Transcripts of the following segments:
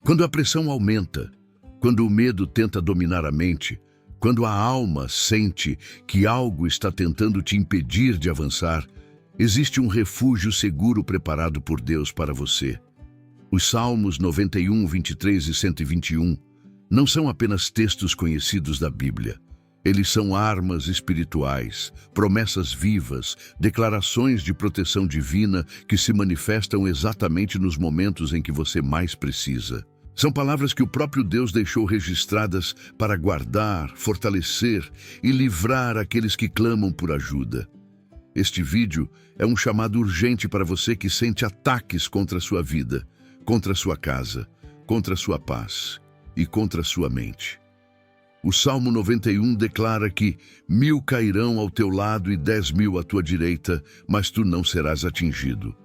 Quando a pressão aumenta, quando o medo tenta dominar a mente, quando a alma sente que algo está tentando te impedir de avançar, existe um refúgio seguro preparado por Deus para você. Os Salmos 91, 23 e 121 não são apenas textos conhecidos da Bíblia. Eles são armas espirituais, promessas vivas, declarações de proteção divina que se manifestam exatamente nos momentos em que você mais precisa. São palavras que o próprio Deus deixou registradas para guardar, fortalecer e livrar aqueles que clamam por ajuda. Este vídeo é um chamado urgente para você que sente ataques contra a sua vida, contra a sua casa, contra a sua paz e contra a sua mente. O Salmo 91 declara que 1000 cairão ao teu lado e 10.000 à tua direita, mas tu não serás atingido.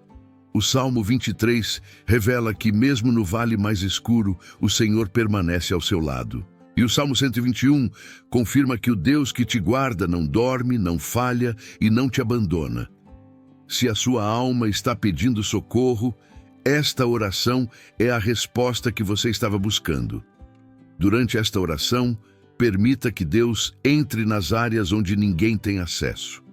O Salmo 23 revela que mesmo no vale mais escuro, o Senhor permanece ao seu lado. E o Salmo 121 confirma que o Deus que te guarda não dorme, não falha e não te abandona. Se a sua alma está pedindo socorro, esta oração é a resposta que você estava buscando. Durante esta oração, permita que Deus entre nas áreas onde ninguém tem acesso.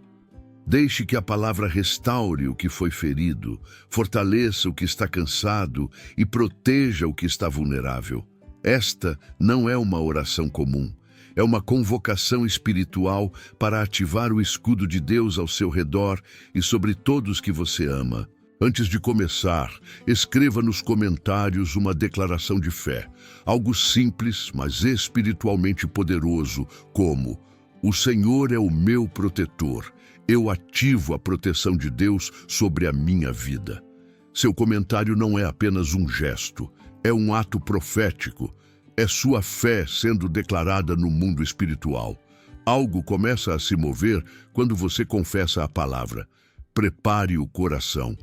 Deixe que a palavra restaure o que foi ferido, fortaleça o que está cansado e proteja o que está vulnerável. Esta não é uma oração comum, é uma convocação espiritual para ativar o escudo de Deus ao seu redor e sobre todos que você ama. Antes de começar, escreva nos comentários uma declaração de fé, algo simples, mas espiritualmente poderoso, como: o Senhor é o meu protetor, eu ativo a proteção de Deus sobre a minha vida. Seu comentário não é apenas um gesto, é um ato profético, é sua fé sendo declarada no mundo espiritual. Algo começa a se mover quando você confessa a palavra. Prepare o coração.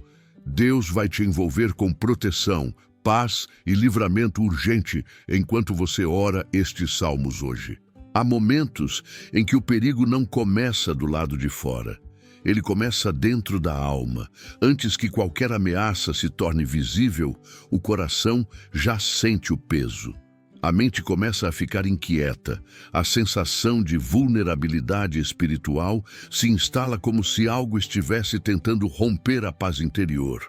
Deus vai te envolver com proteção, paz e livramento urgente enquanto você ora estes salmos hoje. Há momentos em que o perigo não começa do lado de fora. Ele começa dentro da alma. Antes que qualquer ameaça se torne visível, o coração já sente o peso. A mente começa a ficar inquieta. A sensação de vulnerabilidade espiritual se instala como se algo estivesse tentando romper a paz interior.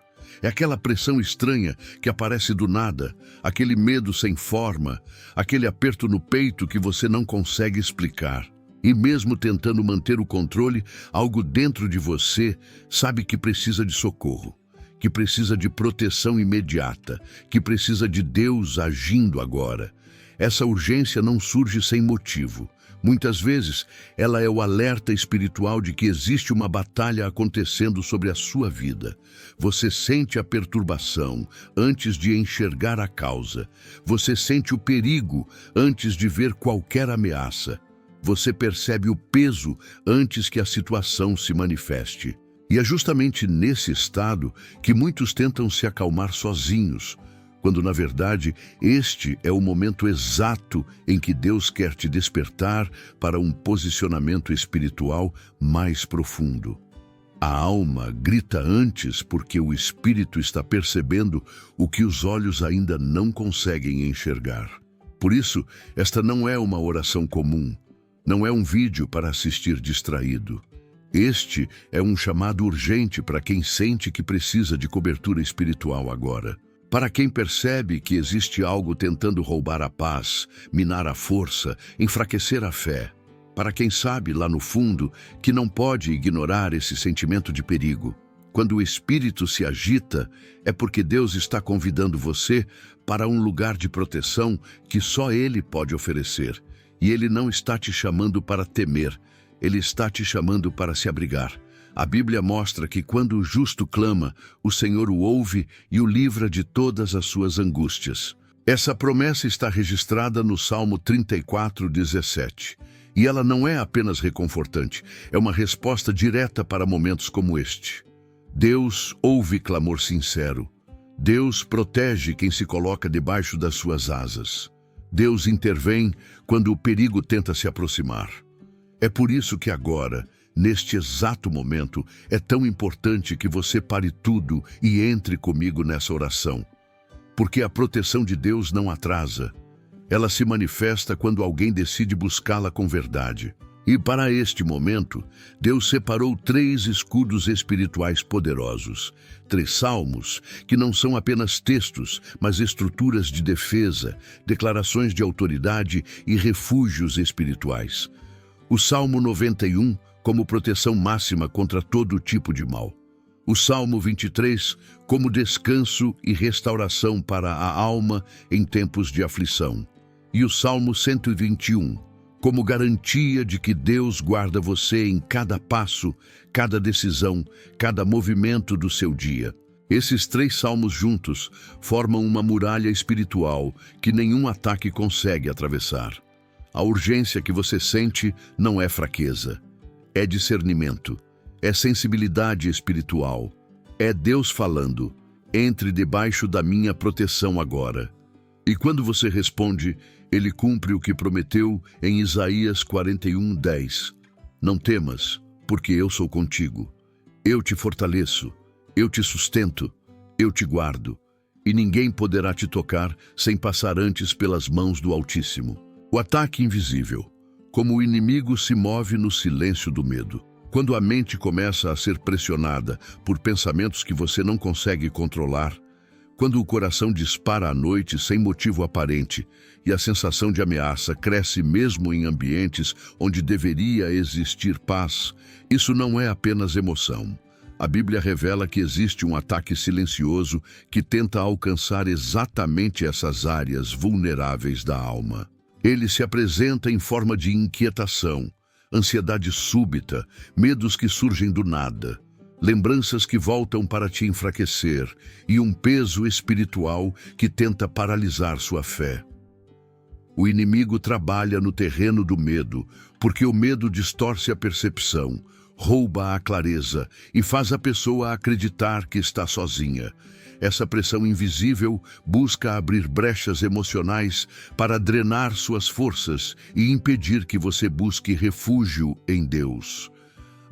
É aquela pressão estranha que aparece do nada, aquele medo sem forma, aquele aperto no peito que você não consegue explicar. E mesmo tentando manter o controle, algo dentro de você sabe que precisa de socorro, que precisa de proteção imediata, que precisa de Deus agindo agora. Essa urgência não surge sem motivo. Muitas vezes, ela é o alerta espiritual de que existe uma batalha acontecendo sobre a sua vida. Você sente a perturbação antes de enxergar a causa. Você sente o perigo antes de ver qualquer ameaça. Você percebe o peso antes que a situação se manifeste. E é justamente nesse estado que muitos tentam se acalmar sozinhos, quando na verdade este é o momento exato em que Deus quer te despertar para um posicionamento espiritual mais profundo. A alma grita antes porque o espírito está percebendo o que os olhos ainda não conseguem enxergar. Por isso, esta não é uma oração comum, não é um vídeo para assistir distraído. Este é um chamado urgente para quem sente que precisa de cobertura espiritual agora. Para quem percebe que existe algo tentando roubar a paz, minar a força, enfraquecer a fé. Para quem sabe, lá no fundo, que não pode ignorar esse sentimento de perigo. Quando o espírito se agita, é porque Deus está convidando você para um lugar de proteção que só Ele pode oferecer. E Ele não está te chamando para temer, Ele está te chamando para se abrigar. A Bíblia mostra que quando o justo clama, o Senhor o ouve e o livra de todas as suas angústias. Essa promessa está registrada no Salmo 34, 17. E ela não é apenas reconfortante, é uma resposta direta para momentos como este. Deus ouve clamor sincero. Deus protege quem se coloca debaixo das suas asas. Deus intervém quando o perigo tenta se aproximar. É por isso que agora, neste exato momento, é tão importante que você pare tudo e entre comigo nessa oração. porque a proteção de Deus não atrasa. Ela se manifesta quando alguém decide buscá-la com verdade. E para este momento, Deus separou 3 escudos espirituais poderosos, 3 salmos, que não são apenas textos, mas estruturas de defesa, declarações de autoridade e refúgios espirituais. O Salmo 91, como proteção máxima contra todo tipo de mal. O Salmo 23, como descanso e restauração para a alma em tempos de aflição. E o Salmo 121, como garantia de que Deus guarda você em cada passo, cada decisão, cada movimento do seu dia. Esses 3 salmos juntos formam uma muralha espiritual que nenhum ataque consegue atravessar. A urgência que você sente não é fraqueza, é discernimento, é sensibilidade espiritual. É Deus falando: entre debaixo da minha proteção agora. E quando você responde, Ele cumpre o que prometeu em Isaías 41:10. Não temas, porque eu sou contigo. Eu te fortaleço, eu te sustento, eu te guardo. E ninguém poderá te tocar sem passar antes pelas mãos do Altíssimo. O ataque invisível. Como o inimigo se move no silêncio do medo. Quando a mente começa a ser pressionada por pensamentos que você não consegue controlar, quando o coração dispara à noite sem motivo aparente e a sensação de ameaça cresce mesmo em ambientes onde deveria existir paz, isso não é apenas emoção. A Bíblia revela que existe um ataque silencioso que tenta alcançar exatamente essas áreas vulneráveis da alma. Ele se apresenta em forma de inquietação, ansiedade súbita, medos que surgem do nada, lembranças que voltam para te enfraquecer e um peso espiritual que tenta paralisar sua fé. O inimigo trabalha no terreno do medo, porque o medo distorce a percepção, rouba a clareza e faz a pessoa acreditar que está sozinha. Essa pressão invisível busca abrir brechas emocionais para drenar suas forças e impedir que você busque refúgio em Deus.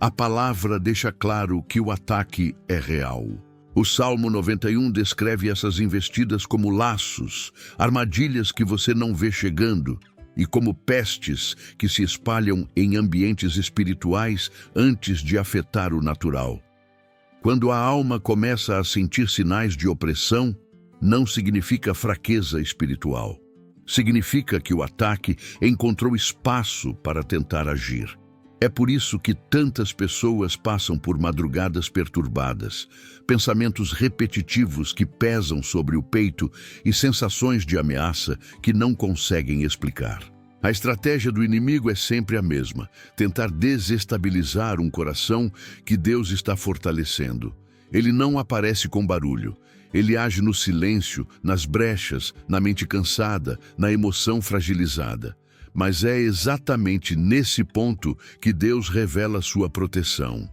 A palavra deixa claro que o ataque é real. O Salmo 91 descreve essas investidas como laços, armadilhas que você não vê chegando, e como pestes que se espalham em ambientes espirituais antes de afetar o natural. Quando a alma começa a sentir sinais de opressão, não significa fraqueza espiritual. Significa que o ataque encontrou espaço para tentar agir. É por isso que tantas pessoas passam por madrugadas perturbadas, pensamentos repetitivos que pesam sobre o peito e sensações de ameaça que não conseguem explicar. A estratégia do inimigo é sempre a mesma: tentar desestabilizar um coração que Deus está fortalecendo. Ele não aparece com barulho. Ele age no silêncio, nas brechas, na mente cansada, na emoção fragilizada. Mas é exatamente nesse ponto que Deus revela sua proteção.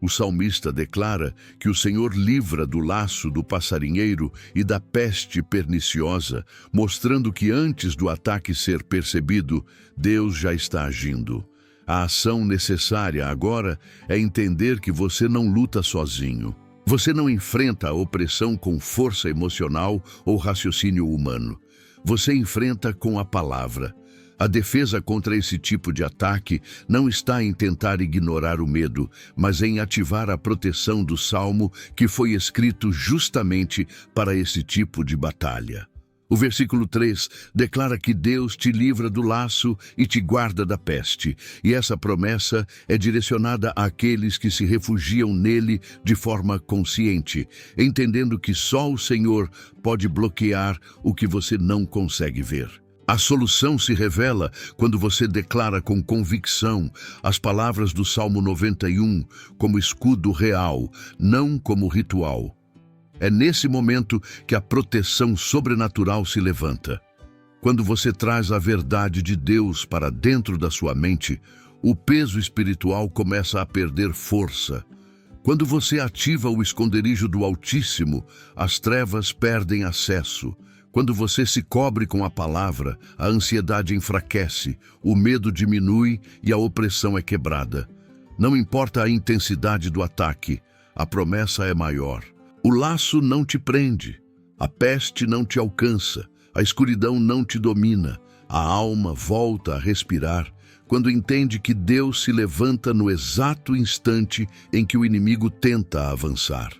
O salmista declara que o Senhor livra do laço do passarinheiro e da peste perniciosa, mostrando que antes do ataque ser percebido, Deus já está agindo. A ação necessária agora é entender que você não luta sozinho. Você não enfrenta a opressão com força emocional ou raciocínio humano. Você enfrenta com a palavra. A defesa contra esse tipo de ataque não está em tentar ignorar o medo, mas em ativar a proteção do Salmo que foi escrito justamente para esse tipo de batalha. O versículo 3 declara que Deus te livra do laço e te guarda da peste, e essa promessa é direcionada àqueles que se refugiam nele de forma consciente, entendendo que só o Senhor pode bloquear o que você não consegue ver. A solução se revela quando você declara com convicção as palavras do Salmo 91 como escudo real, não como ritual. É nesse momento que a proteção sobrenatural se levanta. Quando você traz a verdade de Deus para dentro da sua mente, o peso espiritual começa a perder força. Quando você ativa o esconderijo do Altíssimo, as trevas perdem acesso. Quando você se cobre com a palavra, a ansiedade enfraquece, o medo diminui e a opressão é quebrada. Não importa a intensidade do ataque, a promessa é maior. O laço não te prende, A peste não te alcança, a escuridão não te domina, a alma volta a respirar quando entende que Deus se levanta no exato instante em que o inimigo tenta avançar.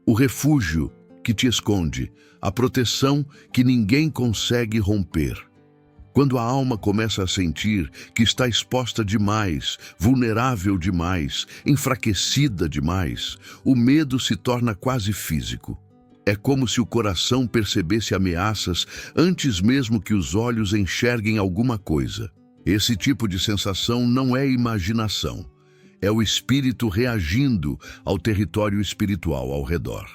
O refúgio que te esconde, a proteção que ninguém consegue romper. Quando a alma começa a sentir que está exposta demais, vulnerável demais, enfraquecida demais, o medo se torna quase físico. É como se o coração percebesse ameaças antes mesmo que os olhos enxerguem alguma coisa. Esse tipo de sensação não é imaginação, é o espírito reagindo ao território espiritual ao redor.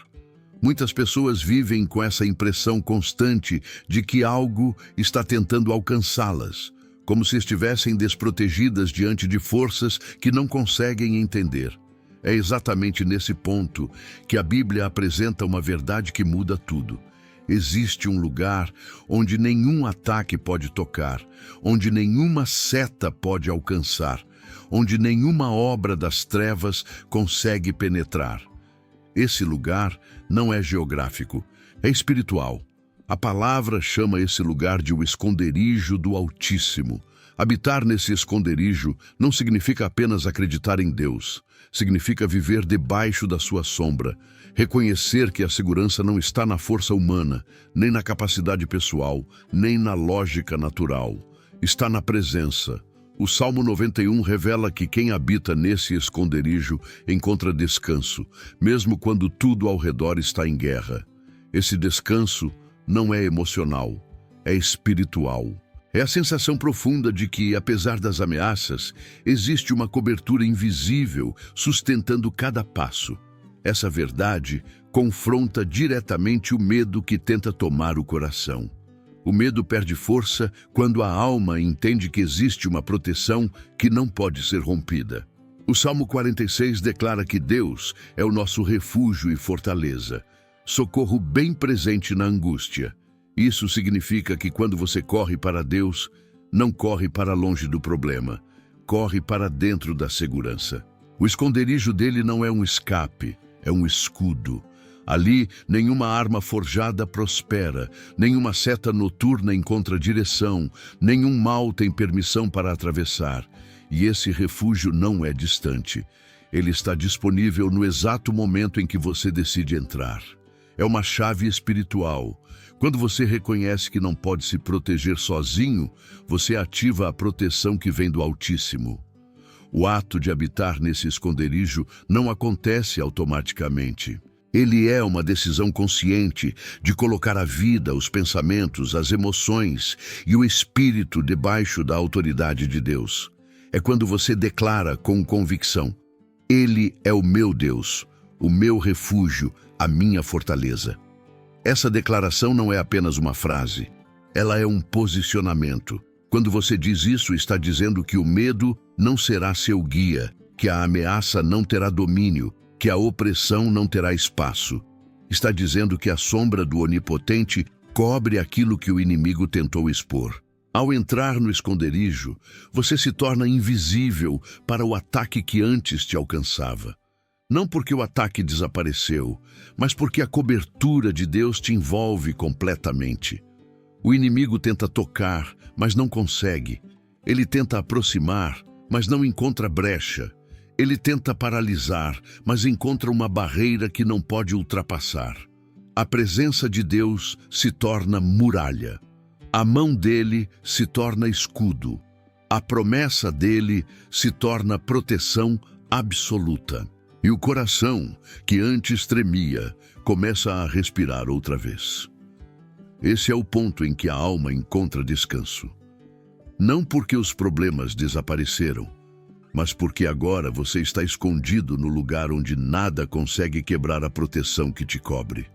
Muitas pessoas vivem com essa impressão constante de que algo está tentando alcançá-las, como se estivessem desprotegidas diante de forças que não conseguem entender. É exatamente nesse ponto que a Bíblia apresenta uma verdade que muda tudo. Existe um lugar onde nenhum ataque pode tocar, onde nenhuma seta pode alcançar, onde nenhuma obra das trevas consegue penetrar. Esse lugar não é geográfico, é espiritual. A palavra chama esse lugar de o esconderijo do Altíssimo. Habitar nesse esconderijo não significa apenas acreditar em Deus. Significa viver debaixo da sua sombra, reconhecer que a segurança não está na força humana, nem na capacidade pessoal, nem na lógica natural. Está na presença. O Salmo 91 revela que quem habita nesse esconderijo encontra descanso, mesmo quando tudo ao redor está em guerra. Esse descanso não é emocional, é espiritual. É a sensação profunda de que, apesar das ameaças, existe uma cobertura invisível sustentando cada passo. Essa verdade confronta diretamente o medo que tenta tomar o coração. O medo perde força quando a alma entende que existe uma proteção que não pode ser rompida. O Salmo 46 declara que Deus é o nosso refúgio e fortaleza, socorro bem presente na angústia. Isso significa que quando você corre para Deus, não corre para longe do problema, corre para dentro da segurança. O esconderijo dele não é um escape, é um escudo. Ali, nenhuma arma forjada prospera, nenhuma seta noturna encontra direção, nenhum mal tem permissão para atravessar. E esse refúgio não é distante. Ele está disponível no exato momento em que você decide entrar. É uma chave espiritual. Quando você reconhece que não pode se proteger sozinho, você ativa a proteção que vem do Altíssimo. O ato de habitar nesse esconderijo não acontece automaticamente. Ele é uma decisão consciente de colocar a vida, os pensamentos, as emoções e o espírito debaixo da autoridade de Deus. É quando você declara com convicção: Ele é o meu Deus, o meu refúgio, a minha fortaleza. Essa declaração não é apenas uma frase, ela é um posicionamento. Quando você diz isso, está dizendo que o medo não será seu guia, que a ameaça não terá domínio, que a opressão não terá espaço. Está dizendo que a sombra do Onipotente cobre aquilo que o inimigo tentou expor. Ao entrar no esconderijo, você se torna invisível para o ataque que antes te alcançava. Não porque o ataque desapareceu, mas porque a cobertura de Deus te envolve completamente. O inimigo tenta tocar, mas não consegue. Ele tenta aproximar, mas não encontra brecha. Ele tenta paralisar, mas encontra uma barreira que não pode ultrapassar. A presença de Deus se torna muralha. A mão dele se torna escudo. A promessa dele se torna proteção absoluta. E o coração, que antes tremia, começa a respirar outra vez. Esse é o ponto em que a alma encontra descanso. Não porque os problemas desapareceram, mas porque agora você está escondido no lugar onde nada consegue quebrar a proteção que te cobre.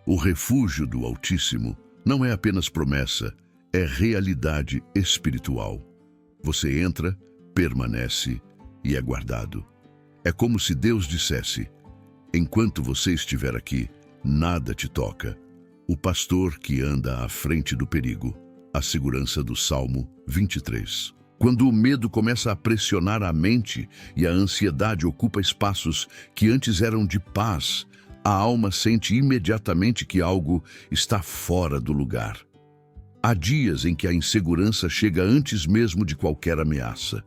O refúgio do Altíssimo não é apenas promessa, é realidade espiritual. Você entra, permanece e é guardado. É como se Deus dissesse: enquanto você estiver aqui, nada te toca. O pastor que anda à frente do perigo. A segurança do Salmo 23. Quando o medo começa a pressionar a mente e a ansiedade ocupa espaços que antes eram de paz, a alma sente imediatamente que algo está fora do lugar. Há dias em que a insegurança chega antes mesmo de qualquer ameaça.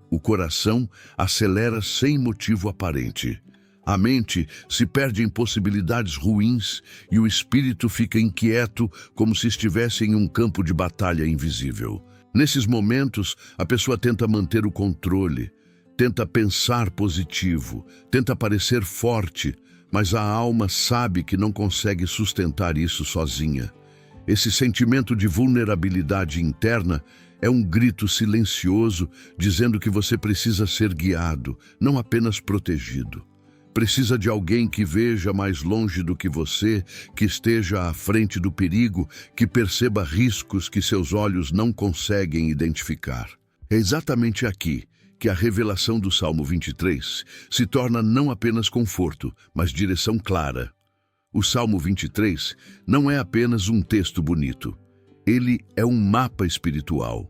O coração acelera sem motivo aparente. A mente se perde em possibilidades ruins e o espírito fica inquieto como se estivesse em um campo de batalha invisível. Nesses momentos, a pessoa tenta manter o controle, tenta pensar positivo, tenta parecer forte, mas a alma sabe que não consegue sustentar isso sozinha. Esse sentimento de vulnerabilidade interna é um grito silencioso dizendo que você precisa ser guiado, não apenas protegido. Precisa de alguém que veja mais longe do que você, que esteja à frente do perigo, que perceba riscos que seus olhos não conseguem identificar. É exatamente aqui que a revelação do Salmo 23 se torna não apenas conforto, mas direção clara. O Salmo 23 não é apenas um texto bonito. Ele é um mapa espiritual.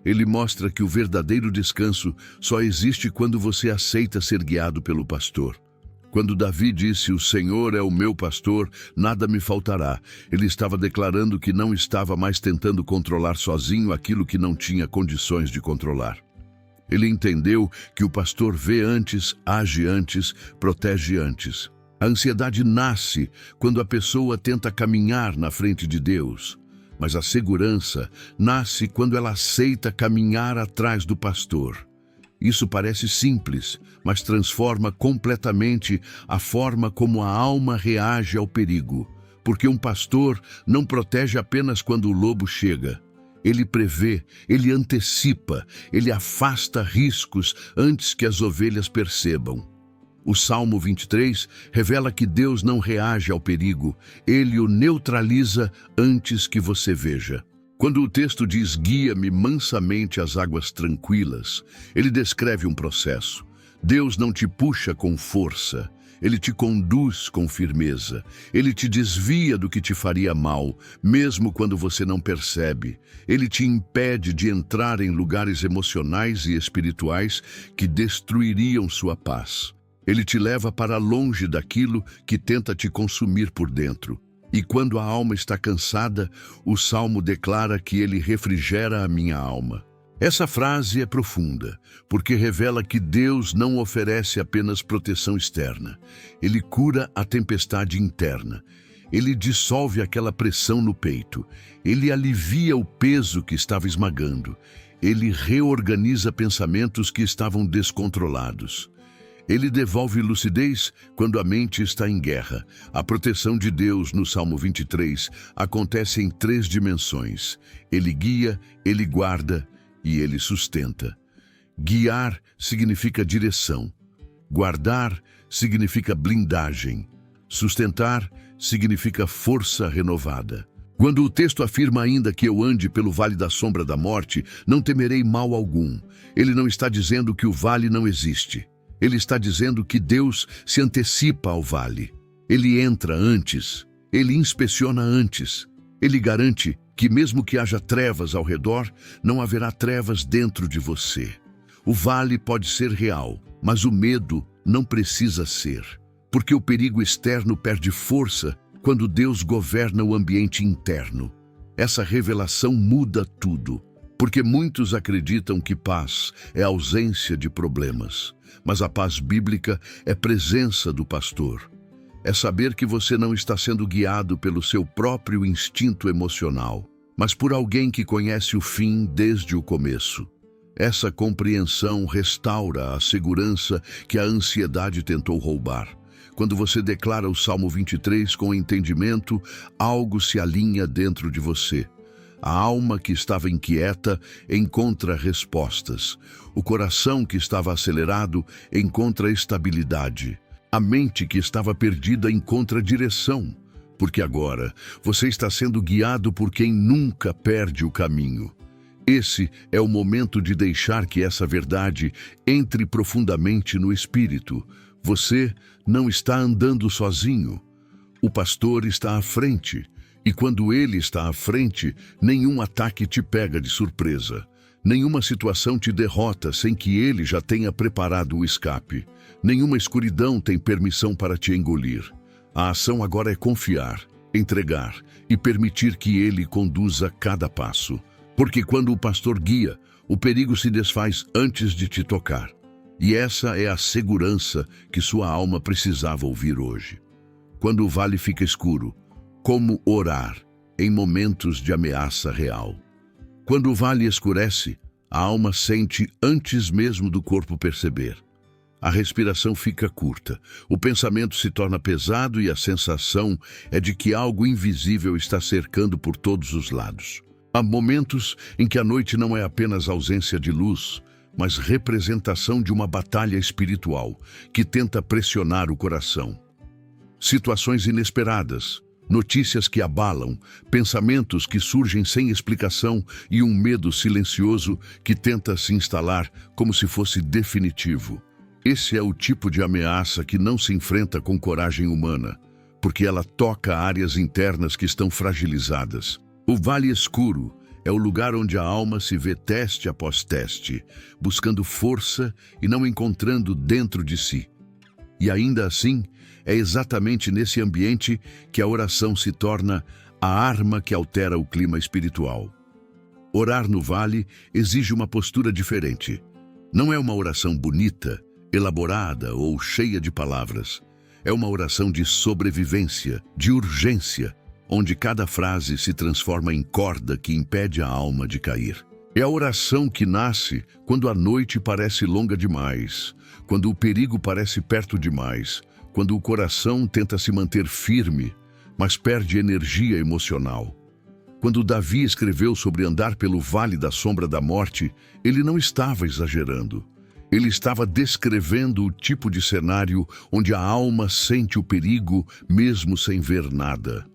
Ele mostra que o verdadeiro descanso só existe quando você aceita ser guiado pelo pastor. Quando Davi disse, "O Senhor é o meu pastor, nada me faltará", ele estava declarando que não estava mais tentando controlar sozinho aquilo que não tinha condições de controlar. Ele entendeu que o pastor vê antes, age antes, protege antes. A ansiedade nasce quando a pessoa tenta caminhar na frente de Deus, mas a segurança nasce quando ela aceita caminhar atrás do pastor. Isso parece simples, mas transforma completamente a forma como a alma reage ao perigo, porque um pastor não protege apenas quando o lobo chega. Ele prevê, ele antecipa, ele afasta riscos antes que as ovelhas percebam. O Salmo 23 revela que Deus não reage ao perigo, ele o neutraliza antes que você veja. Quando o texto diz "guia-me mansamente às águas tranquilas", ele descreve um processo. Deus não te puxa com força, ele te conduz com firmeza, ele te desvia do que te faria mal, mesmo quando você não percebe. Ele te impede de entrar em lugares emocionais e espirituais que destruiriam sua paz. Ele te leva para longe daquilo que tenta te consumir por dentro. E quando a alma está cansada, o Salmo declara que ele refrigera a minha alma. Essa frase é profunda, porque revela que Deus não oferece apenas proteção externa. Ele cura a tempestade interna. Ele dissolve aquela pressão no peito. Ele alivia o peso que estava esmagando. Ele reorganiza pensamentos que estavam descontrolados. Ele devolve lucidez quando a mente está em guerra. A proteção de Deus no Salmo 23 acontece em 3 dimensões. Ele guia, ele guarda e ele sustenta. Guiar significa direção. Guardar significa blindagem. Sustentar significa força renovada. Quando o texto afirma ainda que eu ande pelo vale da sombra da morte, não temerei mal algum. Ele não está dizendo que o vale não existe. Ele está dizendo que Deus se antecipa ao vale. Ele entra antes, ele inspeciona antes. Ele garante que mesmo que haja trevas ao redor, não haverá trevas dentro de você. O vale pode ser real, mas o medo não precisa ser, porque o perigo externo perde força quando Deus governa o ambiente interno. Essa revelação muda tudo, porque muitos acreditam que paz é ausência de problemas. Mas a paz bíblica é presença do pastor. É saber que você não está sendo guiado pelo seu próprio instinto emocional, mas por alguém que conhece o fim desde o começo. Essa compreensão restaura a segurança que a ansiedade tentou roubar. Quando você declara o Salmo 23 com entendimento, algo se alinha dentro de você. A alma que estava inquieta encontra respostas. O coração que estava acelerado encontra estabilidade. A mente que estava perdida encontra direção. Porque agora você está sendo guiado por quem nunca perde o caminho. Esse é o momento de deixar que essa verdade entre profundamente no espírito. Você não está andando sozinho. O pastor está à frente. E quando ele está à frente, nenhum ataque te pega de surpresa. Nenhuma situação te derrota sem que ele já tenha preparado o escape. Nenhuma escuridão tem permissão para te engolir. A ação agora é confiar, entregar e permitir que Ele conduza cada passo. Porque quando o pastor guia, o perigo se desfaz antes de te tocar. E essa é a segurança que sua alma precisava ouvir hoje. Quando o vale fica escuro, como orar em momentos de ameaça real? Quando o vale escurece, a alma sente antes mesmo do corpo perceber. A respiração fica curta, o pensamento se torna pesado e a sensação é de que algo invisível está cercando por todos os lados. Há momentos em que a noite não é apenas ausência de luz, mas representação de uma batalha espiritual que tenta pressionar o coração. Situações inesperadas, notícias que abalam, pensamentos que surgem sem explicação e um medo silencioso que tenta se instalar como se fosse definitivo. Esse é o tipo de ameaça que não se enfrenta com coragem humana, porque ela toca áreas internas que estão fragilizadas. O vale escuro é o lugar onde a alma se vê teste após teste, buscando força e não encontrando dentro de si. E ainda assim, é exatamente nesse ambiente que a oração se torna a arma que altera o clima espiritual. Orar no vale exige uma postura diferente. Não é uma oração bonita, elaborada ou cheia de palavras. É uma oração de sobrevivência, de urgência, onde cada frase se transforma em corda que impede a alma de cair. É a oração que nasce quando a noite parece longa demais, quando o perigo parece perto demais, quando o coração tenta se manter firme, mas perde energia emocional. Quando Davi escreveu sobre andar pelo vale da sombra da morte, ele não estava exagerando. Ele estava descrevendo o tipo de cenário onde a alma sente o perigo mesmo sem ver nada.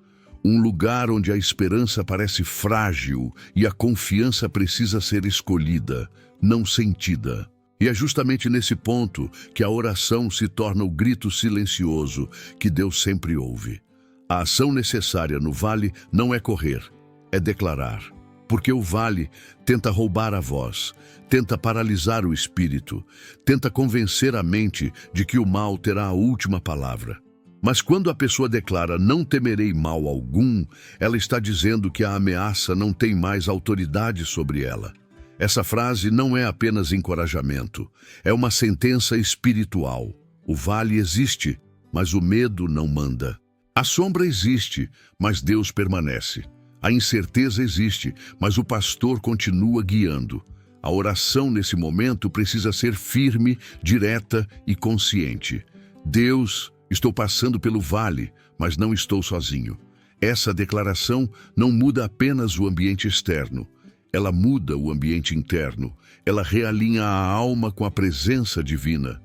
Um lugar onde a esperança parece frágil e a confiança precisa ser escolhida, não sentida. E é justamente nesse ponto que a oração se torna o grito silencioso que Deus sempre ouve. A ação necessária no vale não é correr, é declarar. Porque o vale tenta roubar a voz, tenta paralisar o espírito, tenta convencer a mente de que o mal terá a última palavra. Mas quando a pessoa declara "não temerei mal algum", ela está dizendo que a ameaça não tem mais autoridade sobre ela. Essa frase não é apenas encorajamento, é uma sentença espiritual. O vale existe, mas o medo não manda. A sombra existe, mas Deus permanece. A incerteza existe, mas o pastor continua guiando. A oração nesse momento precisa ser firme, direta e consciente. Deus, estou passando pelo vale, mas não estou sozinho. Essa declaração não muda apenas o ambiente externo. Ela muda o ambiente interno. Ela realinha a alma com a presença divina.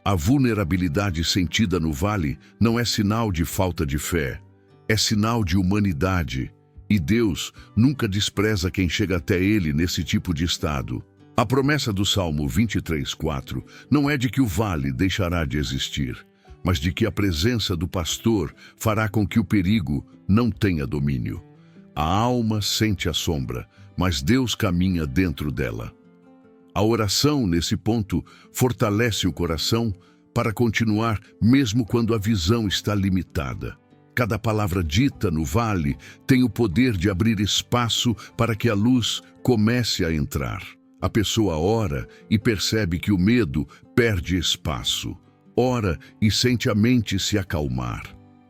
A vulnerabilidade sentida no vale não é sinal de falta de fé. É sinal de humanidade. E Deus nunca despreza quem chega até Ele nesse tipo de estado. A promessa do Salmo 23:4 não é de que o vale deixará de existir, mas de que a presença do pastor fará com que o perigo não tenha domínio. A alma sente a sombra, mas Deus caminha dentro dela. A oração, nesse ponto, fortalece o coração para continuar mesmo quando a visão está limitada. Cada palavra dita no vale tem o poder de abrir espaço para que a luz comece a entrar. A pessoa ora e percebe que o medo perde espaço. Ora e sente a mente se acalmar.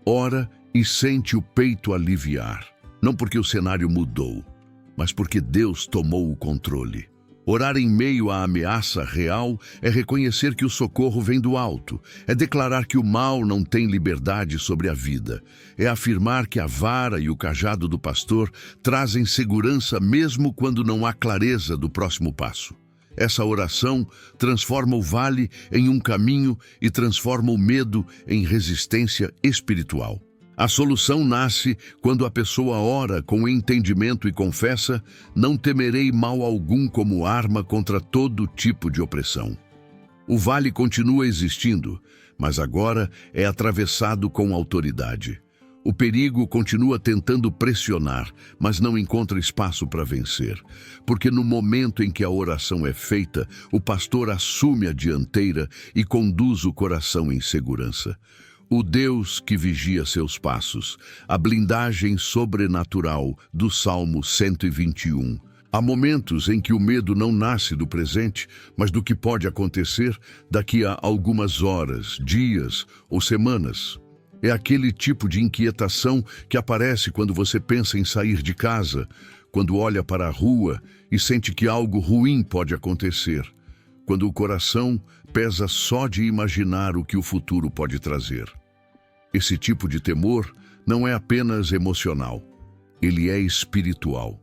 Ora e sente o peito aliviar. Não porque o cenário mudou, mas porque Deus tomou o controle. Orar em meio à ameaça real é reconhecer que o socorro vem do alto, é declarar que o mal não tem liberdade sobre a vida, é afirmar que a vara e o cajado do pastor trazem segurança mesmo quando não há clareza do próximo passo. Essa oração transforma o vale em um caminho e transforma o medo em resistência espiritual. A solução nasce quando a pessoa ora com entendimento e confessa: "Não temerei mal algum", como arma contra todo tipo de opressão. O vale continua existindo, mas agora é atravessado com autoridade. O perigo continua tentando pressionar, mas não encontra espaço para vencer, porque no momento em que a oração é feita, o pastor assume a dianteira e conduz o coração em segurança. O Deus que vigia seus passos, a blindagem sobrenatural do Salmo 121. Há momentos em que o medo não nasce do presente, mas do que pode acontecer daqui a algumas horas, dias ou semanas. É aquele tipo de inquietação que aparece quando você pensa em sair de casa, quando olha para a rua e sente que algo ruim pode acontecer, quando o coração pesa só de imaginar o que o futuro pode trazer. Esse tipo de temor não é apenas emocional, ele é espiritual.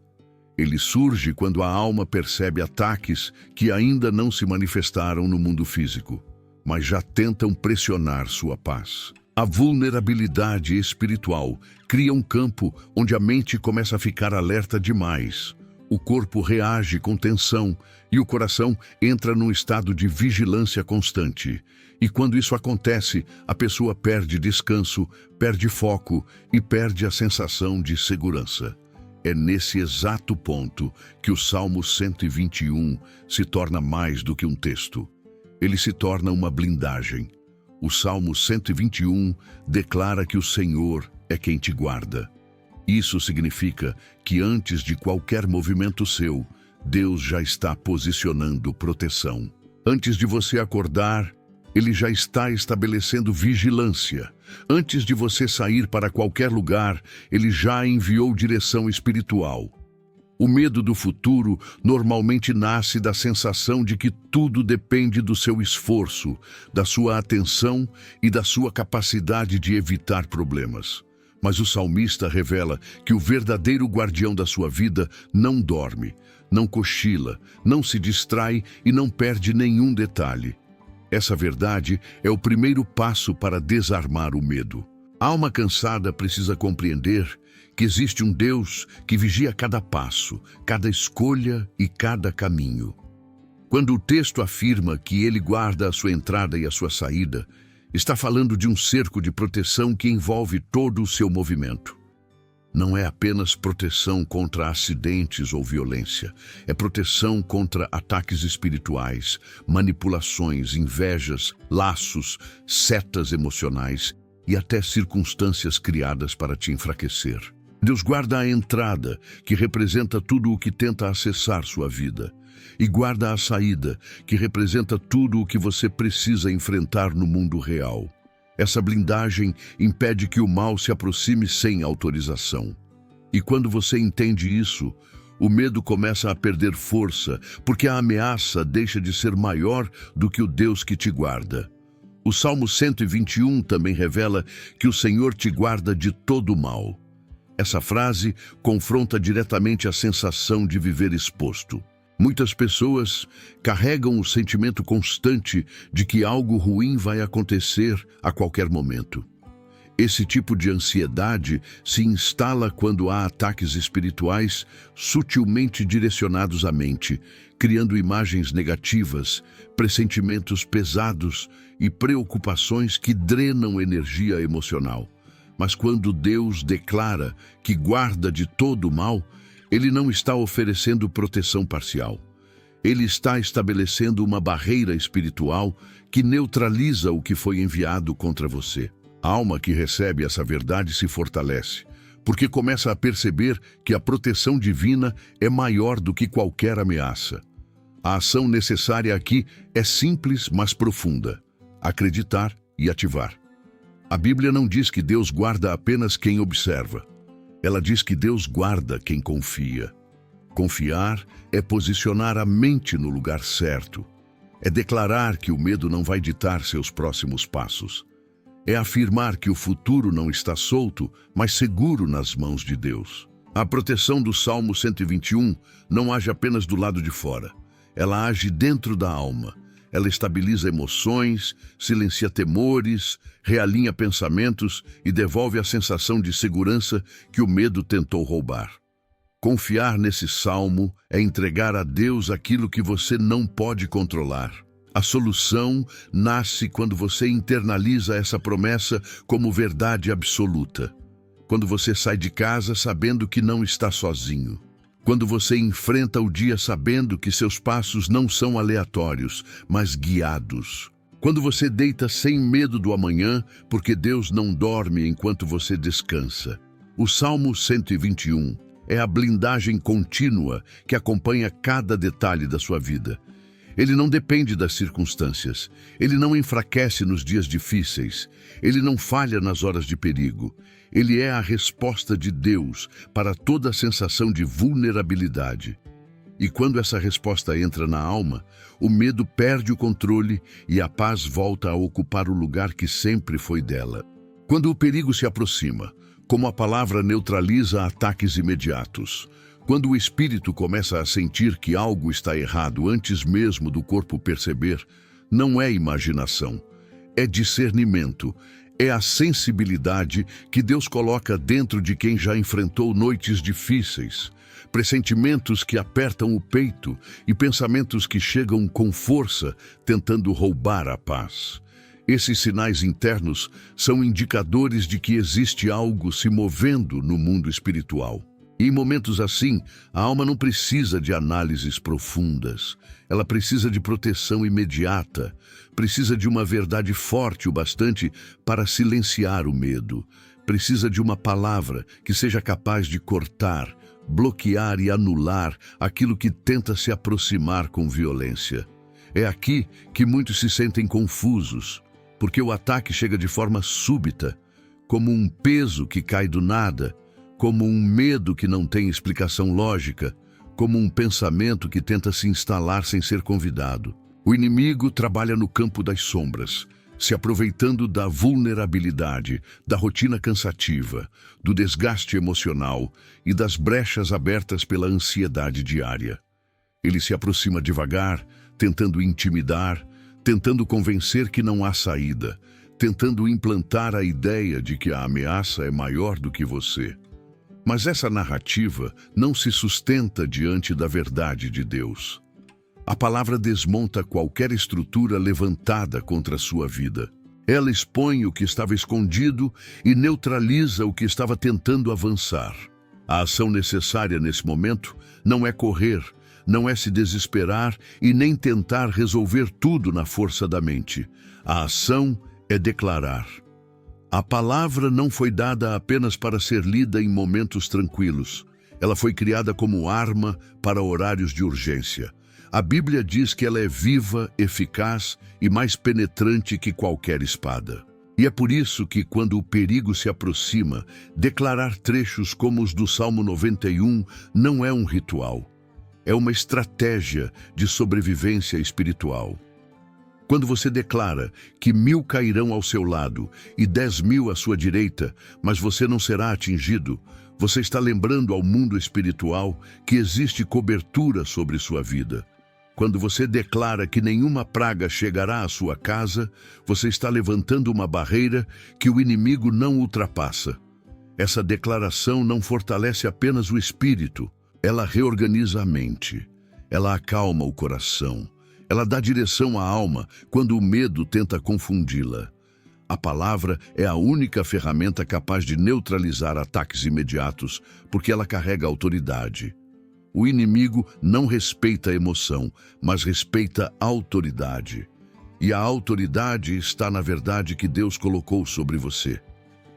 Ele surge quando a alma percebe ataques que ainda não se manifestaram no mundo físico, mas já tentam pressionar sua paz. A vulnerabilidade espiritual cria um campo onde a mente começa a ficar alerta demais. O corpo reage com tensão e o coração entra num estado de vigilância constante. E quando isso acontece, a pessoa perde descanso, perde foco e perde a sensação de segurança. É nesse exato ponto que o Salmo 121 se torna mais do que um texto. Ele se torna uma blindagem. O Salmo 121 declara que o Senhor é quem te guarda. Isso significa que antes de qualquer movimento seu, Deus já está posicionando proteção. Antes de você acordar, Ele já está estabelecendo vigilância. Antes de você sair para qualquer lugar, Ele já enviou direção espiritual. O medo do futuro normalmente nasce da sensação de que tudo depende do seu esforço, da sua atenção e da sua capacidade de evitar problemas. Mas o salmista revela que o verdadeiro guardião da sua vida não dorme, não cochila, não se distrai e não perde nenhum detalhe. Essa verdade é o primeiro passo para desarmar o medo. A alma cansada precisa compreender que existe um Deus que vigia cada passo, cada escolha e cada caminho. Quando o texto afirma que Ele guarda a sua entrada e a sua saída, está falando de um cerco de proteção que envolve todo o seu movimento. Não é apenas proteção contra acidentes ou violência, é proteção contra ataques espirituais, manipulações, invejas, laços, setas emocionais e até circunstâncias criadas para te enfraquecer. Deus guarda a entrada, que representa tudo o que tenta acessar sua vida, e guarda a saída, que representa tudo o que você precisa enfrentar no mundo real. Essa blindagem impede que o mal se aproxime sem autorização. E quando você entende isso, o medo começa a perder força, porque a ameaça deixa de ser maior do que o Deus que te guarda. O Salmo 121 também revela que o Senhor te guarda de todo o mal. Essa frase confronta diretamente a sensação de viver exposto. Muitas pessoas carregam o sentimento constante de que algo ruim vai acontecer a qualquer momento. Esse tipo de ansiedade se instala quando há ataques espirituais sutilmente direcionados à mente, criando imagens negativas, pressentimentos pesados e preocupações que drenam energia emocional. Mas quando Deus declara que guarda de todo o mal, Ele não está oferecendo proteção parcial. Ele está estabelecendo uma barreira espiritual que neutraliza o que foi enviado contra você. A alma que recebe essa verdade se fortalece, porque começa a perceber que a proteção divina é maior do que qualquer ameaça. A ação necessária aqui é simples, mas profunda: acreditar e ativar. A Bíblia não diz que Deus guarda apenas quem observa. Ela diz que Deus guarda quem confia. Confiar é posicionar a mente no lugar certo. É declarar que o medo não vai ditar seus próximos passos. É afirmar que o futuro não está solto, mas seguro nas mãos de Deus. A proteção do Salmo 121 não age apenas do lado de fora. Ela age dentro da alma. Ela estabiliza emoções, silencia temores, realinha pensamentos e devolve a sensação de segurança que o medo tentou roubar. Confiar nesse salmo é entregar a Deus aquilo que você não pode controlar. A solução nasce quando você internaliza essa promessa como verdade absoluta. Quando você sai de casa sabendo que não está sozinho. Quando você enfrenta o dia sabendo que seus passos não são aleatórios, mas guiados. Quando você deita sem medo do amanhã, porque Deus não dorme enquanto você descansa. O Salmo 121 é a blindagem contínua que acompanha cada detalhe da sua vida. Ele não depende das circunstâncias. Ele não enfraquece nos dias difíceis. Ele não falha nas horas de perigo. Ele é a resposta de Deus para toda a sensação de vulnerabilidade. E quando essa resposta entra na alma, o medo perde o controle e a paz volta a ocupar o lugar que sempre foi dela. Quando o perigo se aproxima, como a palavra neutraliza ataques imediatos, quando o espírito começa a sentir que algo está errado antes mesmo do corpo perceber, não é imaginação, é discernimento, é a sensibilidade que Deus coloca dentro de quem já enfrentou noites difíceis, pressentimentos que apertam o peito e pensamentos que chegam com força, tentando roubar a paz. Esses sinais internos são indicadores de que existe algo se movendo no mundo espiritual. E em momentos assim, a alma não precisa de análises profundas. Ela precisa de proteção imediata, precisa de uma verdade forte o bastante para silenciar o medo. Precisa de uma palavra que seja capaz de cortar, bloquear e anular aquilo que tenta se aproximar com violência. É aqui que muitos se sentem confusos, porque o ataque chega de forma súbita, como um peso que cai do nada, como um medo que não tem explicação lógica, como um pensamento que tenta se instalar sem ser convidado. O inimigo trabalha no campo das sombras, se aproveitando da vulnerabilidade, da rotina cansativa, do desgaste emocional e das brechas abertas pela ansiedade diária. Ele se aproxima devagar, tentando intimidar, tentando convencer que não há saída, tentando implantar a ideia de que a ameaça é maior do que você. Mas essa narrativa não se sustenta diante da verdade de Deus. A palavra desmonta qualquer estrutura levantada contra a sua vida. Ela expõe o que estava escondido e neutraliza o que estava tentando avançar. A ação necessária nesse momento não é correr, não é se desesperar e nem tentar resolver tudo na força da mente. A ação é declarar. A palavra não foi dada apenas para ser lida em momentos tranquilos. Ela foi criada como arma para horários de urgência. A Bíblia diz que ela é viva, eficaz e mais penetrante que qualquer espada. E é por isso que, quando o perigo se aproxima, declarar trechos como os do Salmo 91 não é um ritual. É uma estratégia de sobrevivência espiritual. Quando você declara que 1000 cairão ao seu lado e 10.000 à sua direita, mas você não será atingido, você está lembrando ao mundo espiritual que existe cobertura sobre sua vida. Quando você declara que nenhuma praga chegará à sua casa, você está levantando uma barreira que o inimigo não ultrapassa. Essa declaração não fortalece apenas o espírito, ela reorganiza a mente, ela acalma o coração, ela dá direção à alma quando o medo tenta confundi-la. A palavra é a única ferramenta capaz de neutralizar ataques imediatos, porque ela carrega autoridade. O inimigo não respeita a emoção, mas respeita a autoridade. E a autoridade está na verdade que Deus colocou sobre você.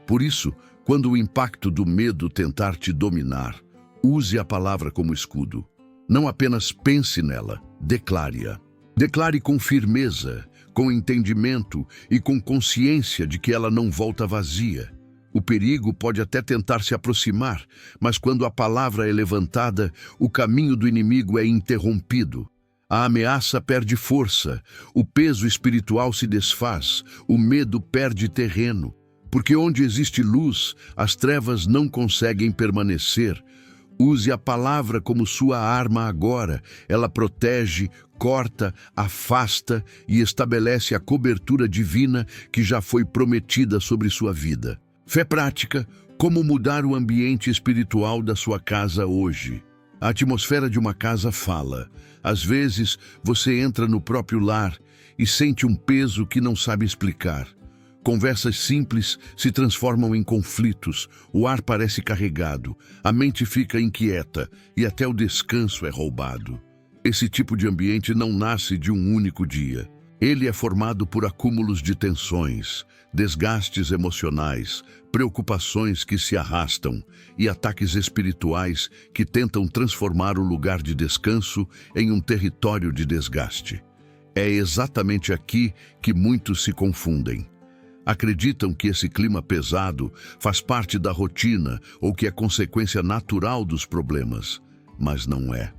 Por isso, quando o impacto do medo tentar te dominar, use a palavra como escudo. Não apenas pense nela, declare-a. Declare com firmeza, com entendimento e com consciência de que ela não volta vazia. O perigo pode até tentar se aproximar, mas quando a palavra é levantada, o caminho do inimigo é interrompido. A ameaça perde força, o peso espiritual se desfaz, o medo perde terreno. Porque onde existe luz, as trevas não conseguem permanecer. Use a palavra como sua arma agora. Ela protege, corta, afasta e estabelece a cobertura divina que já foi prometida sobre sua vida. Fé prática, como mudar o ambiente espiritual da sua casa hoje. A atmosfera de uma casa fala. Às vezes, você entra no próprio lar e sente um peso que não sabe explicar. Conversas simples se transformam em conflitos, o ar parece carregado, a mente fica inquieta e até o descanso é roubado. Esse tipo de ambiente não nasce de um único dia. Ele é formado por acúmulos de tensões, desgastes emocionais, preocupações que se arrastam e ataques espirituais que tentam transformar o lugar de descanso em um território de desgaste. É exatamente aqui que muitos se confundem. Acreditam que esse clima pesado faz parte da rotina ou que é consequência natural dos problemas, mas não é.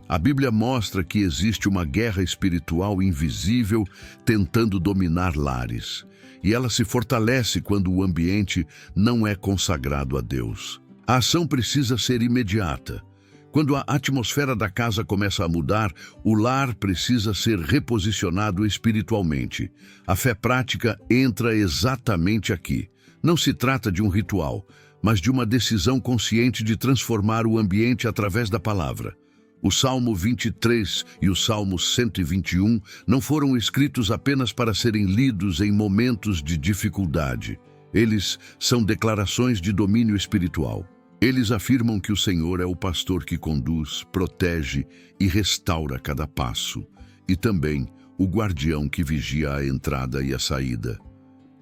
A Bíblia mostra que existe uma guerra espiritual invisível tentando dominar lares, e ela se fortalece quando o ambiente não é consagrado a Deus. A ação precisa ser imediata. Quando a atmosfera da casa começa a mudar, o lar precisa ser reposicionado espiritualmente. A fé prática entra exatamente aqui. Não se trata de um ritual, mas de uma decisão consciente de transformar o ambiente através da palavra. O Salmo 23 e o Salmo 121 não foram escritos apenas para serem lidos em momentos de dificuldade. Eles são declarações de domínio espiritual. Eles afirmam que o Senhor é o pastor que conduz, protege e restaura cada passo, e também o guardião que vigia a entrada e a saída.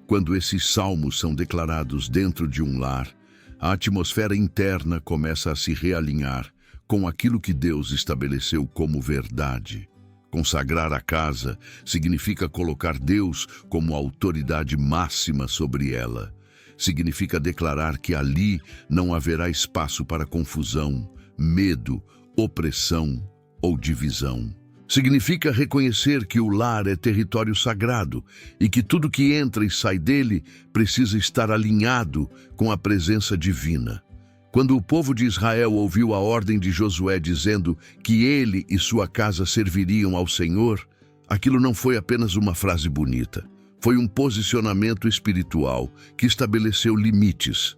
Quando esses salmos são declarados dentro de um lar, a atmosfera interna começa a se realinhar com aquilo que Deus estabeleceu como verdade. Consagrar a casa significa colocar Deus como autoridade máxima sobre ela. Significa declarar que ali não haverá espaço para confusão, medo, opressão ou divisão. Significa reconhecer que o lar é território sagrado e que tudo que entra e sai dele precisa estar alinhado com a presença divina. Quando o povo de Israel ouviu a ordem de Josué dizendo que ele e sua casa serviriam ao Senhor, aquilo não foi apenas uma frase bonita. Foi um posicionamento espiritual que estabeleceu limites.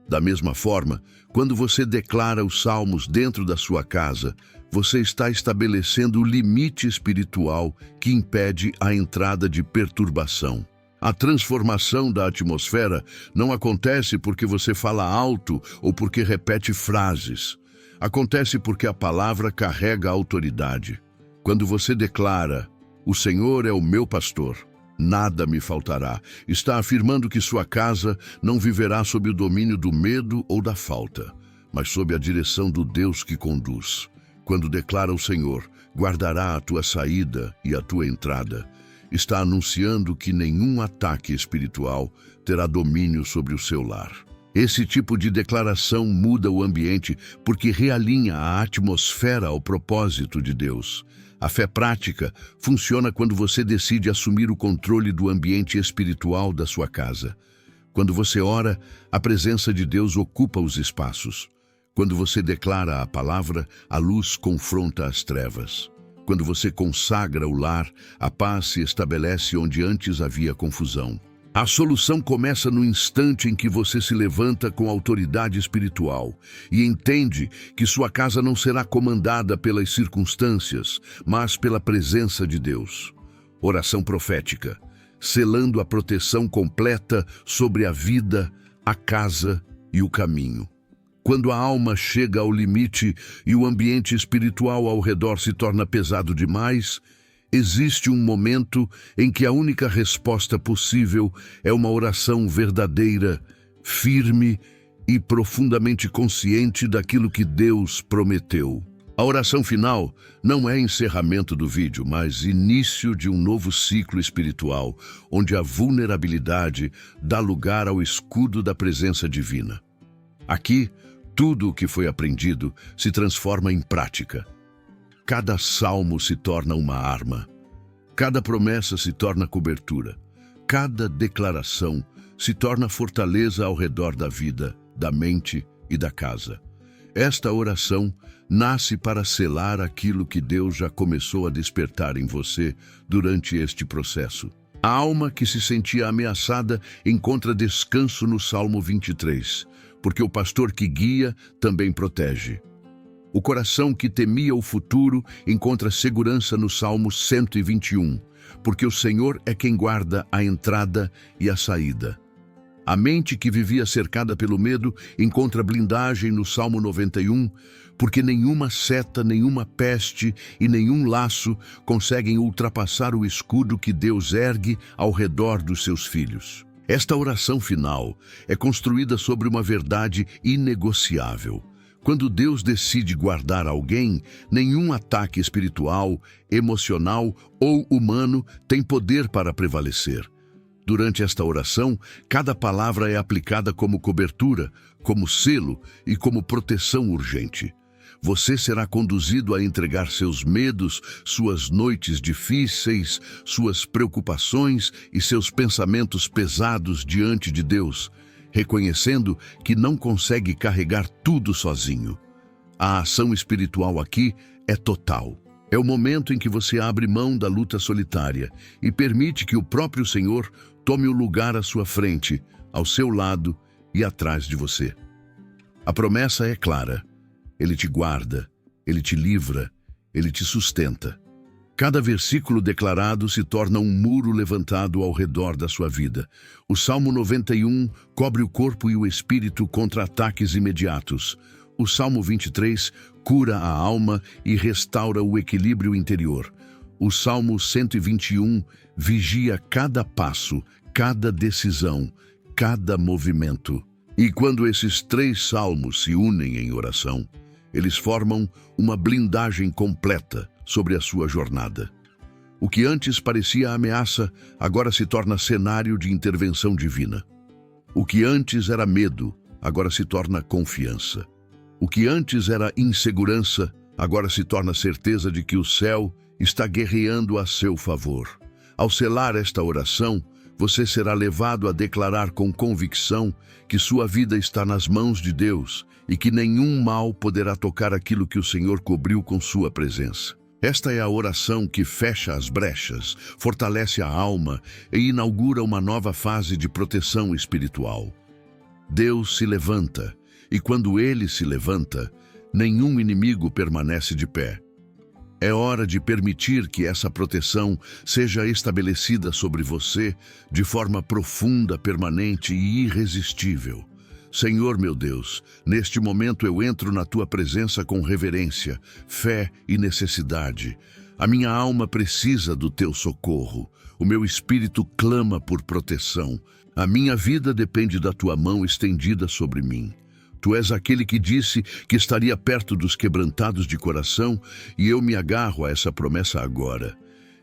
Da mesma forma, quando você declara os salmos dentro da sua casa, você está estabelecendo o limite espiritual que impede a entrada de perturbação. A transformação da atmosfera não acontece porque você fala alto ou porque repete frases. Acontece porque a palavra carrega a autoridade. Quando você declara, "O Senhor é o meu pastor, nada me faltará", está afirmando que sua casa não viverá sob o domínio do medo ou da falta, mas sob a direção do Deus que conduz. Quando declara o Senhor, guardará a tua saída e a tua entrada, está anunciando que nenhum ataque espiritual terá domínio sobre o seu lar. Esse tipo de declaração muda o ambiente porque realinha a atmosfera ao propósito de Deus. A fé prática funciona quando você decide assumir o controle do ambiente espiritual da sua casa. Quando você ora, a presença de Deus ocupa os espaços. Quando você declara a palavra, a luz confronta as trevas. Quando você consagra o lar, a paz se estabelece onde antes havia confusão. A solução começa no instante em que você se levanta com autoridade espiritual e entende que sua casa não será comandada pelas circunstâncias, mas pela presença de Deus. Oração profética, selando a proteção completa sobre a vida, a casa e o caminho. Quando a alma chega ao limite e o ambiente espiritual ao redor se torna pesado demais, existe um momento em que a única resposta possível é uma oração verdadeira, firme e profundamente consciente daquilo que Deus prometeu. A oração final não é encerramento do vídeo, mas início de um novo ciclo espiritual, onde a vulnerabilidade dá lugar ao escudo da presença divina. Aqui, tudo o que foi aprendido se transforma em prática. Cada salmo se torna uma arma. Cada promessa se torna cobertura. Cada declaração se torna fortaleza ao redor da vida, da mente e da casa. Esta oração nasce para selar aquilo que Deus já começou a despertar em você durante este processo. A alma que se sentia ameaçada encontra descanso no Salmo 23, porque o pastor que guia também protege. O coração que temia o futuro encontra segurança no Salmo 121, porque o Senhor é quem guarda a entrada e a saída. A mente que vivia cercada pelo medo encontra blindagem no Salmo 91, porque nenhuma seta, nenhuma peste e nenhum laço conseguem ultrapassar o escudo que Deus ergue ao redor dos seus filhos. Esta oração final é construída sobre uma verdade inegociável. Quando Deus decide guardar alguém, nenhum ataque espiritual, emocional ou humano tem poder para prevalecer. Durante esta oração, cada palavra é aplicada como cobertura, como selo e como proteção urgente. Você será conduzido a entregar seus medos, suas noites difíceis, suas preocupações e seus pensamentos pesados diante de Deus, reconhecendo que não consegue carregar tudo sozinho. A ação espiritual aqui é total. É o momento em que você abre mão da luta solitária e permite que o próprio Senhor tome o lugar à sua frente, ao seu lado e atrás de você. A promessa é clara. Ele te guarda, Ele te livra, Ele te sustenta. Cada versículo declarado se torna um muro levantado ao redor da sua vida. O Salmo 91 cobre o corpo e o espírito contra ataques imediatos. O Salmo 23 cura a alma e restaura o equilíbrio interior. O Salmo 121 vigia cada passo, cada decisão, cada movimento. E quando esses 3 salmos se unem em oração, eles formam uma blindagem completa sobre a sua jornada. O que antes parecia ameaça, agora se torna cenário de intervenção divina. O que antes era medo, agora se torna confiança. O que antes era insegurança, agora se torna certeza de que o céu está guerreando a seu favor. Ao selar esta oração, você será levado a declarar com convicção que sua vida está nas mãos de Deus e que nenhum mal poderá tocar aquilo que o Senhor cobriu com sua presença. Esta é a oração que fecha as brechas, fortalece a alma e inaugura uma nova fase de proteção espiritual. Deus se levanta, e quando Ele se levanta, nenhum inimigo permanece de pé. É hora de permitir que essa proteção seja estabelecida sobre você de forma profunda, permanente e irresistível. Senhor meu Deus, neste momento eu entro na Tua presença com reverência, fé e necessidade. A minha alma precisa do Teu socorro. O meu espírito clama por proteção. A minha vida depende da Tua mão estendida sobre mim. Tu és aquele que disse que estaria perto dos quebrantados de coração, e eu me agarro a essa promessa agora.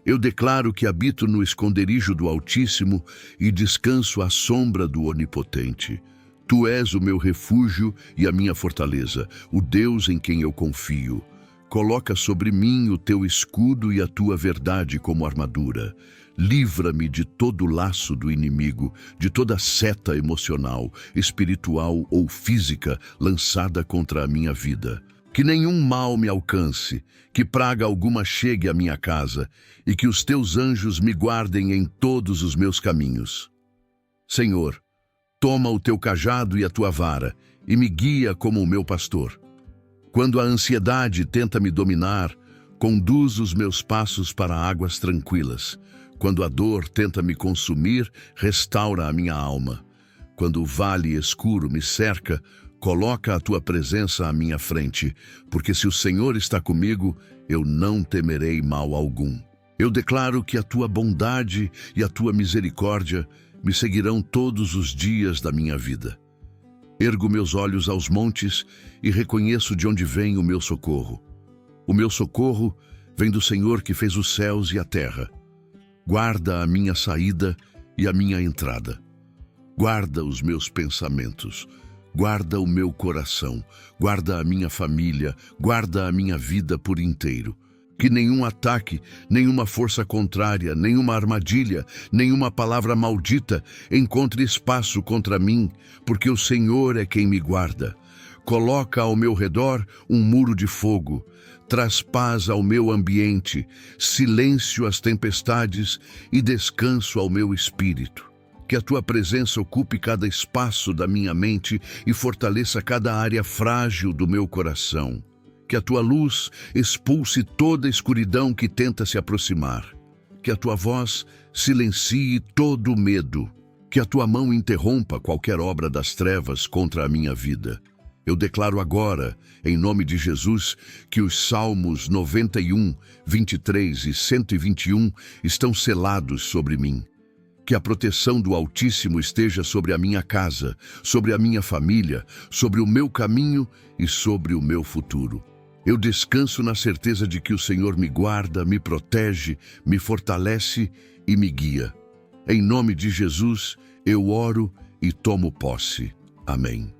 Eu declaro que habito no esconderijo do Altíssimo e descanso à sombra do Onipotente. Tu és o meu refúgio e a minha fortaleza, o Deus em quem eu confio. Coloca sobre mim o teu escudo e a tua verdade como armadura. Livra-me de todo laço do inimigo, de toda seta emocional, espiritual ou física lançada contra a minha vida. Que nenhum mal me alcance, que praga alguma chegue à minha casa e que os teus anjos me guardem em todos os meus caminhos. Senhor, toma o teu cajado e a tua vara e me guia como o meu pastor. Quando a ansiedade tenta me dominar, conduz os meus passos para águas tranquilas. Quando a dor tenta me consumir, restaura a minha alma. Quando o vale escuro me cerca, coloca a tua presença à minha frente, porque se o Senhor está comigo, eu não temerei mal algum. Eu declaro que a tua bondade e a tua misericórdia me seguirão todos os dias da minha vida. Ergo meus olhos aos montes e reconheço de onde vem o meu socorro. O meu socorro vem do Senhor que fez os céus e a terra. Guarda a minha saída e a minha entrada. Guarda os meus pensamentos. Guarda o meu coração. Guarda a minha família. Guarda a minha vida por inteiro. Que nenhum ataque, nenhuma força contrária, nenhuma armadilha, nenhuma palavra maldita encontre espaço contra mim, porque o Senhor é quem me guarda. Coloca ao meu redor um muro de fogo. Traz paz ao meu ambiente, silêncio às tempestades e descanso ao meu espírito. Que a tua presença ocupe cada espaço da minha mente e fortaleça cada área frágil do meu coração. Que a tua luz expulse toda a escuridão que tenta se aproximar. Que a tua voz silencie todo o medo. Que a tua mão interrompa qualquer obra das trevas contra a minha vida. Eu declaro agora, em nome de Jesus, que os Salmos 91, 23 e 121 estão selados sobre mim. Que a proteção do Altíssimo esteja sobre a minha casa, sobre a minha família, sobre o meu caminho e sobre o meu futuro. Eu descanso na certeza de que o Senhor me guarda, me protege, me fortalece e me guia. Em nome de Jesus, eu oro e tomo posse. Amém.